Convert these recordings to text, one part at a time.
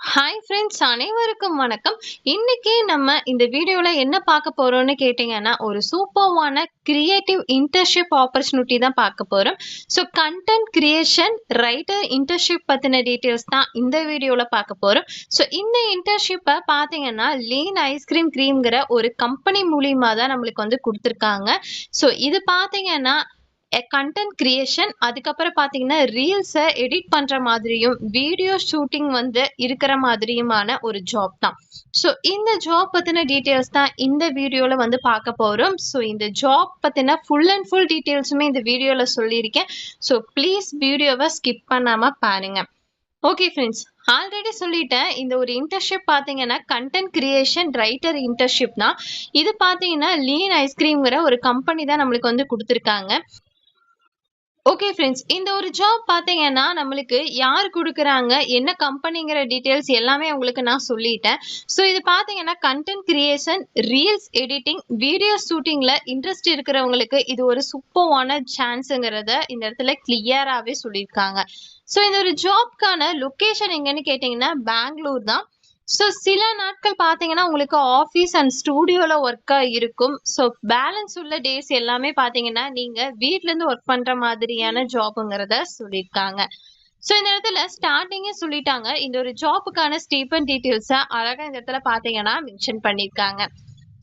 Hi friends, அனைவருக்கும் வணக்கம். இன்னைக்கு நம்ம இந்த வீடியோல என்ன பார்க்க போறோம்னு கேட்டிங்கன்னா, ஒரு சூப்பர்வான கிரியேட்டிவ் இன்டர்ன்ஷிப் ஆப்பர்ச்சுனிட்டி தான் பார்க்க போறோம். So content creation writer internship பத்தின டீட்டெயில்ஸ் தான் இந்த வீடியோல பார்க்க போறோம். ஸோ இந்த இன்டர்ன்ஷிப்பை பார்த்தீங்கன்னா லீன் ஐஸ்கிரீம் கிரீம்ங்கிற ஒரு கம்பெனி மூலியமா தான் நம்மளுக்கு வந்து கொடுத்துருக்காங்க. ஸோ இது பார்த்தீங்கன்னா கண்டென்ட் கிரியேஷன், அதுக்கப்புறம் பார்த்தீங்கன்னா ரீல்ஸை எடிட் பண்ணுற மாதிரியும் வீடியோ ஷூட்டிங் வந்து இருக்கிற மாதிரியுமான ஒரு ஜாப் தான். ஸோ இந்த ஜாப் பற்றின டீட்டெயில்ஸ் தான் இந்த வீடியோவில் வந்து பார்க்க போகிறோம். ஸோ இந்த ஜாப் பற்றின ஃபுல் அண்ட் ஃபுல் டீட்டெயில்ஸுமே இந்த வீடியோவில் சொல்லியிருக்கேன். ஸோ ப்ளீஸ் வீடியோவை ஸ்கிப் பண்ணாமல் பாருங்க. ஓகே ஃப்ரெண்ட்ஸ், ஆல்ரெடி சொல்லிட்டேன். இந்த ஒரு இன்டர்ன்ஷிப் பார்த்தீங்கன்னா கண்டென்ட் கிரியேஷன் ரைட்டர் இன்டர்ன்ஷிப் தான். இது பார்த்தீங்கன்னா லீன் ஐஸ்கிரீம்ங்கிற ஒரு கம்பெனி தான் நம்மளுக்கு வந்து கொடுத்துருக்காங்க. ஓகே ஃப்ரெண்ட்ஸ், இந்த ஒரு ஜாப் பார்த்தீங்கன்னா நம்மளுக்கு யார் கொடுக்குறாங்க, என்ன கம்பெனிங்கிற டீட்டெயில்ஸ் எல்லாமே உங்களுக்கு நான் சொல்லிட்டேன். ஸோ இது பார்த்தீங்கன்னா content creation, reels editing, video ஷூட்டிங்கில் இன்ட்ரெஸ்ட் இருக்கிறவங்களுக்கு இது ஒரு சூப்பர்வான சான்ஸுங்கிறத இந்த இடத்துல கிளியராகவே சொல்லியிருக்காங்க. ஸோ இந்த ஒரு ஜாப்க்கான லொக்கேஷன் எங்கன்னு கேட்டிங்கன்னா பெங்களூர் தான். ஸோ சில நாட்கள் பார்த்தீங்கன்னா உங்களுக்கு ஆஃபீஸ் அண்ட் ஸ்டூடியோவில் ஒர்க்காக இருக்கும். ஸோ பேலன்ஸ் உள்ள டேஸ் எல்லாமே பார்த்தீங்கன்னா நீங்கள் வீட்டிலேருந்து ஒர்க் பண்ணுற மாதிரியான ஜாப்புங்கிறத சொல்லியிருக்காங்க. ஸோ இந்த இடத்துல ஸ்டார்டிங்கே சொல்லிட்டாங்க. இந்த ஒரு ஜாப்புக்கான ஸ்டீபன் டீட்டெயில்ஸை அழகாக இந்த இடத்துல பார்த்தீங்கன்னா மென்ஷன் பண்ணியிருக்காங்க.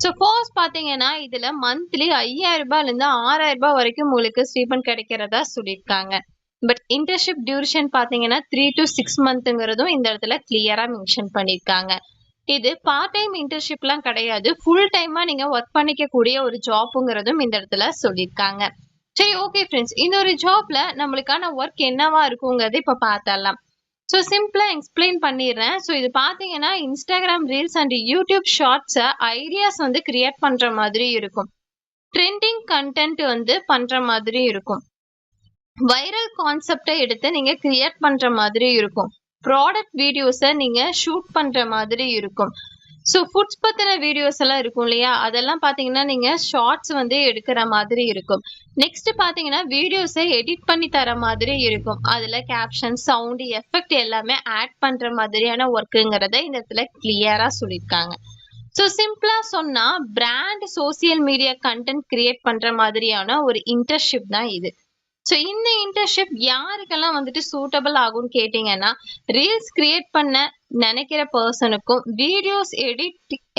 ஸோ ஃபர்ஸ்ட் பார்த்தீங்கன்னா இதில் மந்த்லி 5000 ரூபாயிலேருந்து 6000 ரூபாய் வரைக்கும் உங்களுக்கு ஸ்டீபன் கிடைக்கிறதா சொல்லியிருக்காங்க. பட் இன்டர்ன்ஷிப் டியூரேஷன் பார்த்தீங்கன்னா 3 to 6 மந்த்ங்கிறதும் இந்த இடத்துல கிளியராக மென்ஷன் பண்ணியிருக்காங்க. இது பார்ட் டைம் இன்டர்ன்ஷிப்லாம் கிடையாது, ஃபுல் டைமாக நீங்கள் ஒர்க் பண்ணிக்கக்கூடிய ஒரு ஜாப்புங்கிறதும் இந்த இடத்துல சொல்லியிருக்காங்க. சரி, ஓகே ஃப்ரெண்ட்ஸ், இந்த ஒரு ஜாப்ல நம்மளுக்கான ஒர்க் என்னவா இருக்குங்கிறது இப்போ பார்த்தரலாம். ஸோ சிம்பிளாக எக்ஸ்பிளைன் பண்ணிடுறேன். ஸோ இது பார்த்தீங்கன்னா இன்ஸ்டாகிராம் ரீல்ஸ் அண்ட் யூடியூப் ஷார்ட்ஸை ஐடியாஸ் வந்து கிரியேட் பண்ணுற மாதிரி இருக்கும். ட்ரெண்டிங் கண்டென்ட் வந்து பண்ணுற மாதிரி இருக்கும். வைரல் கான்செப்டை எடுத்து நீங்க கிரியேட் பண்ற மாதிரி இருக்கும். ப்ராடக்ட் வீடியோஸை நீங்க ஷூட் பண்ற மாதிரி இருக்கும். ஸோ ஃபுட்ஸ் பத்தின வீடியோஸ் எல்லாம் இருக்கும் இல்லையா, அதெல்லாம் பார்த்தீங்கன்னா நீங்க ஷார்ட்ஸ் வந்து எடுக்கிற மாதிரி இருக்கும். நெக்ஸ்ட் பார்த்தீங்கன்னா வீடியோஸை எடிட் பண்ணி தர மாதிரி இருக்கும். அதுல கேப்ஷன், சவுண்ட், எஃபெக்ட் எல்லாமே ஆட் பண்ற மாதிரியான ஒர்க்குங்கிறத இந்த இடத்துல கிளியரா சொல்லியிருக்காங்க. ஸோ சிம்பிளா சொன்னா brand social media content create பண்ற மாதிரியான ஒரு இன்டர்ன்ஷிப் தான் இது. ஸோ இந்த இன்டர்ன்ஷிப் யாருக்கெல்லாம் வந்துட்டு சூட்டபிள் ஆகும்னு கேட்டிங்கன்னா, ரீல்ஸ் கிரியேட் பண்ண நினைக்கிற பர்சனுக்கும், வீடியோஸ்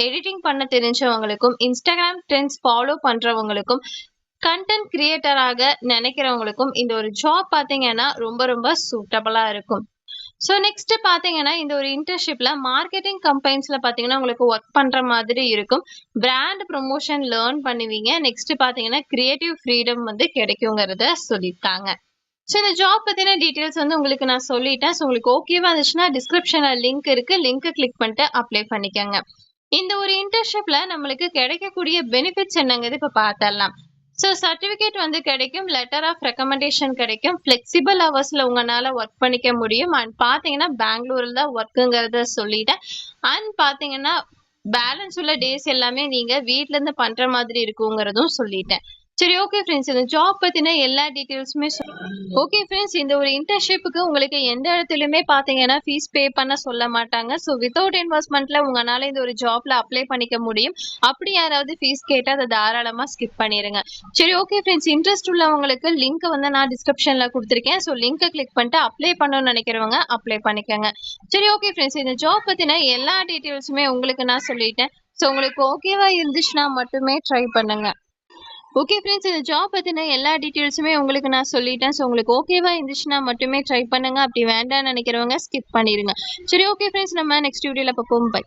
எடிட்டிங் பண்ண தெரிஞ்சவங்களுக்கும், இன்ஸ்டாகிராம் ட்ரெண்ட்ஸ் ஃபாலோ பண்ணுறவங்களுக்கும், கண்டென்ட் கிரியேட்டராக நினைக்கிறவங்களுக்கும் இந்த ஒரு ஜாப் பார்த்தீங்கன்னா ரொம்ப ரொம்ப சூட்டபிளாக இருக்கும். ஸோ நெக்ஸ்ட் பார்த்தீங்கன்னா இந்த ஒரு இன்டர்ன்ஷிப்ல மார்க்கெட்டிங் கம்பெனிஸ்ல பார்த்தீங்கன்னா உங்களுக்கு ஒர்க் பண்ற மாதிரி இருக்கும். பிராண்ட் ப்ரொமோஷன் லேர்ன் பண்ணுவீங்க. நெக்ஸ்ட் பார்த்தீங்கன்னா கிரியேட்டிவ் ஃப்ரீடம் வந்து கிடைக்குங்கிறத சொல்லியிருக்காங்க. ஸோ இந்த ஜாப் பத்தின டீட்டெயில்ஸ் வந்து உங்களுக்கு நான் சொல்லிட்டேன். ஸோ உங்களுக்கு ஓகேவா இருந்துச்சுன்னா டிஸ்கிரிப்ஷன்ல லிங்க் இருக்கு, லிங்க் கிளிக் பண்ணிட்டு அப்ளை பண்ணிக்கோங்க. இந்த ஒரு இன்டர்ன்ஷிப்ல நம்மளுக்கு கிடைக்கக்கூடிய பெனிஃபிட்ஸ் என்னங்கிறது இப்போ பார்த்தரலாம். ஸோ சர்டிஃபிகேட் வந்து கிடைக்கும், லெட்டர் ஆஃப் ரெக்கமெண்டேஷன் கிடைக்கும், ஃப்ளெக்சிபிள் ஹவர்ஸில் உங்களால் ஒர்க் பண்ணிக்க முடியும். அண்ட் பார்த்தீங்கன்னா பெங்களூரில் தான் ஒர்க்குங்கிறத சொல்லிட்டேன். அண்ட் பார்த்தீங்கன்னா பேலன்ஸ் உள்ள டேஸ் எல்லாமே நீங்கள் வீட்டிலேருந்து பண்ணுற மாதிரி இருக்குங்கிறதும் சொல்லிட்டேன். சரி, ஓகே ஃப்ரெண்ட்ஸ், இந்த ஜாப் பற்றின எல்லா டீட்டெயில்ஸுமே ஓகே ஃப்ரெண்ட்ஸ், இந்த ஒரு இன்டர்ன்ஷிப்புக்கு உங்களுக்கு எந்த இடத்துலையுமே பார்த்தீங்கன்னா ஃபீஸ் பே பண்ண சொல்ல மாட்டாங்க. ஸோ வித்தவுட் இன்வெஸ்ட்மெண்ட்டில் உங்களால் இந்த ஒரு ஜாப்பில் அப்ளை பண்ணிக்க முடியும். அப்படி யாராவது ஃபீஸ் கேட்டால் அதை தாராளமாக ஸ்கிப் பண்ணிடுங்க. சரி, ஓகே ஃப்ரெண்ட்ஸ், இன்ட்ரெஸ்ட் உள்ளவங்களுக்கு லிங்க் வந்து நான் டிஸ்கிரிப்ஷனில் கொடுத்துருக்கேன். ஸோ லிங்க்கை கிளிக் பண்ணிட்டு அப்ளை பண்ணணும்னு நினைக்கிறவங்க அப்ளை பண்ணிக்கோங்க. சரி, ஓகே ஃப்ரெண்ட்ஸ், இந்த ஜாப் பற்றின எல்லா டீட்டெயில்ஸுமே உங்களுக்கு நான் சொல்லிட்டேன். ஸோ உங்களுக்கு ஓகேவா இருந்துச்சுன்னா மட்டுமே ட்ரை பண்ணுங்க. ஓகே ஃப்ரெண்ட்ஸ், இந்த ஜாப் பற்றின எல்லா டீட்டெயில்ஸுமே உங்களுக்கு நான் சொல்லிட்டேன். ஸோ உங்களுக்கு ஓகேவா இருந்துச்சுன்னா மட்டுமே ட்ரை பண்ணுங்க. அப்படி வேண்டாம்னு நினைக்கிறவங்க ஸ்கிப் பண்ணிடுங்க. சரி, ஓகே ஃப்ரெண்ட்ஸ், நம்ம நெக்ஸ்ட் வீடியோவில் பார்ப்போம். பை.